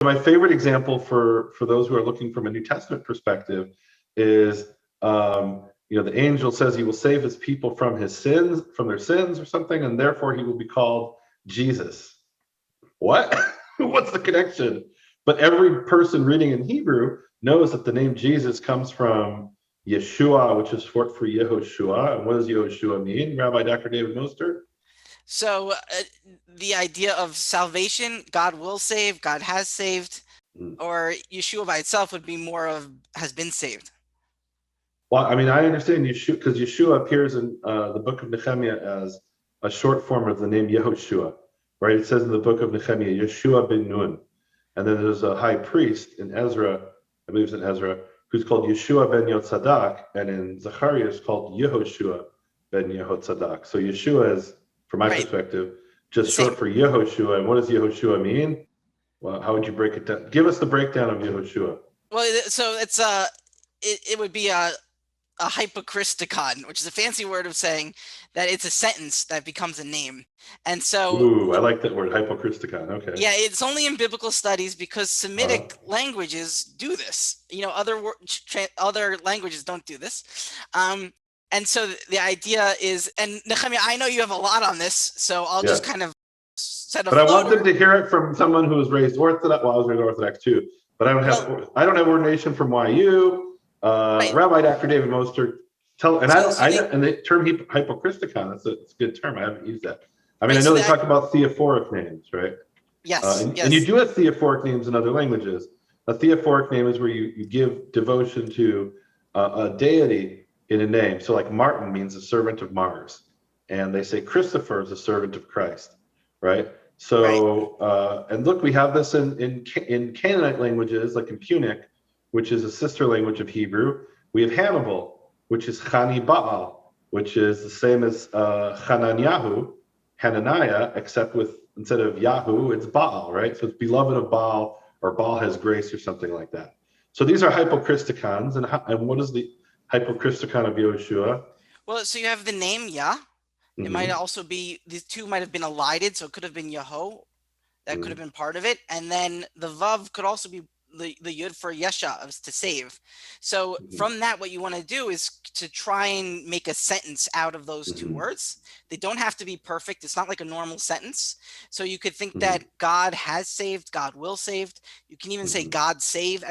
My favorite example for those who are looking from a New Testament perspective is, the angel says he will save his people from their sins or something, and therefore he will be called Jesus. What? What's the connection? But every person reading in Hebrew knows that the name Jesus comes from Yeshua, which is short for Yehoshua. And what does Yehoshua mean, Rabbi Dr. David Mostert? So the idea of salvation, God will save, God has saved, or Yeshua by itself would be more of has been saved. Well, I mean, I understand Yeshua because Yeshua appears in the book of Nehemia as a short form of the name Yehoshua, right? It says in the book of Nehemia, Yeshua ben Nun. And then there's a high priest in Ezra, I believe it's in Ezra, who's called Yeshua ben Yotzadak, and in Zechariah is called Yehoshua ben Yehotzadak. So Yeshua is, from my perspective, just short for Yehoshua. And what does Yehoshua mean? Well, how would you break it down? Give us the breakdown of Yehoshua. Well, so it's it would be a hypocristicon, which is a fancy word of saying that it's a sentence that becomes a name. And so, ooh, I like that word, hypocristicon. Okay. Yeah, it's only in biblical studies because Semitic languages do this. Other languages don't do this. And so the idea is, and Nehemia, I know you have a lot on this, so I'll just kind of set a. But I want them to hear it from someone who was raised Orthodox. Well, I was raised Orthodox too, but I don't have ordination from YU. Rabbi Dr. David Mostert, and the term hypocristicon, it's a good term. I haven't used that. I mean, I know they talk about theophoric names, right? Yes, and you do have theophoric names in other languages. A theophoric name is where you give devotion to a deity in a name. So like Martin means a servant of Mars, and they say Christopher is a servant of Christ, right? So, and look, we have this in Canaanite languages, like in Punic, which is a sister language of Hebrew. We have Hannibal, which is Chani Baal, which is the same as Hananiah, except instead of Yahoo, it's Baal, right? So it's beloved of Baal, or Baal has grace, or something like that. So these are hypocristicons, and what is the hypocristicon of Yehoshua? Well, so you have the name Yah. It might also be, these two might have been elided, so it could have been Yeho. That could have been part of it. And then the Vav could also be the Yud for Yesha, to save. So from that, what you want to do is to try and make a sentence out of those two words. They don't have to be perfect. It's not like a normal sentence. So you could think that God has saved, God will save. You can even say God save, !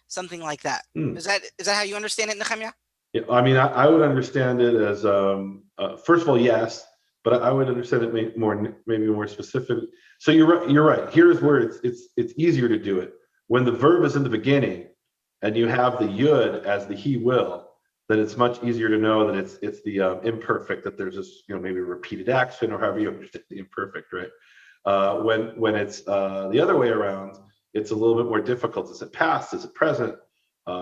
Something like that. Is that how you understand it, Nehemia? Yeah, I mean, I would understand it as, first of all, yes, but I would understand it maybe more specific. So you're right. Here's where it's easier to do it. When the verb is in the beginning and you have the yud as the he will, then it's much easier to know that it's the imperfect, that there's this, maybe repeated action, or however you understand the imperfect, right? When it's the other way around, it's a little bit more difficult. Is it past? Is it present?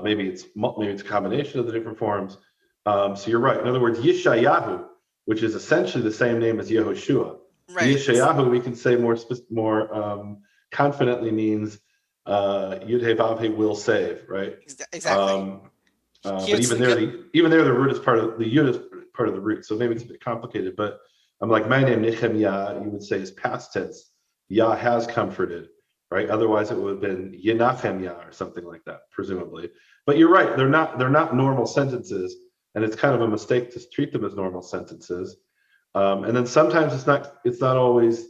Maybe it's a combination of the different forms. So you're right. In other words, Yeshayahu, which is essentially the same name as Yehoshua. Right. Yeshayahu, we can say more confidently, means Yud-He-Vav-He will save, right? Exactly. But even there, the root is part of the yud is part of the root. So maybe it's a bit complicated. But I'm like, my name Nehemia, you would say, is past tense. Yah has comforted. Right? Otherwise, it would have been Yenachemia or something like that, presumably. But you're right; they're not normal sentences, and it's kind of a mistake to treat them as normal sentences. And then sometimes it's not always.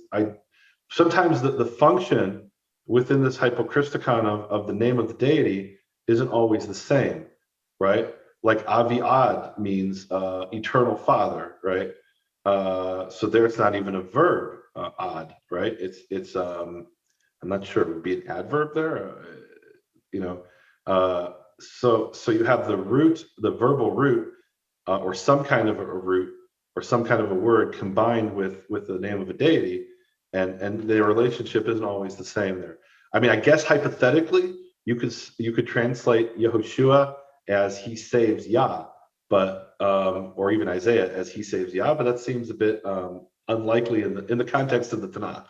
Sometimes the function within this hypocristicon of the name of the deity isn't always the same, right? Like Aviad means eternal father, right? So there, it's not even a verb, ad, right? It's I'm not sure it would be an adverb there, So you have the root, the verbal root, or some kind of a root, or some kind of a word combined with the name of a deity, and their relationship isn't always the same there. I mean, I guess hypothetically, you could translate Yehoshua as he saves Yah, but or even Isaiah as he saves Yah, but that seems a bit unlikely in the context of the Tanakh.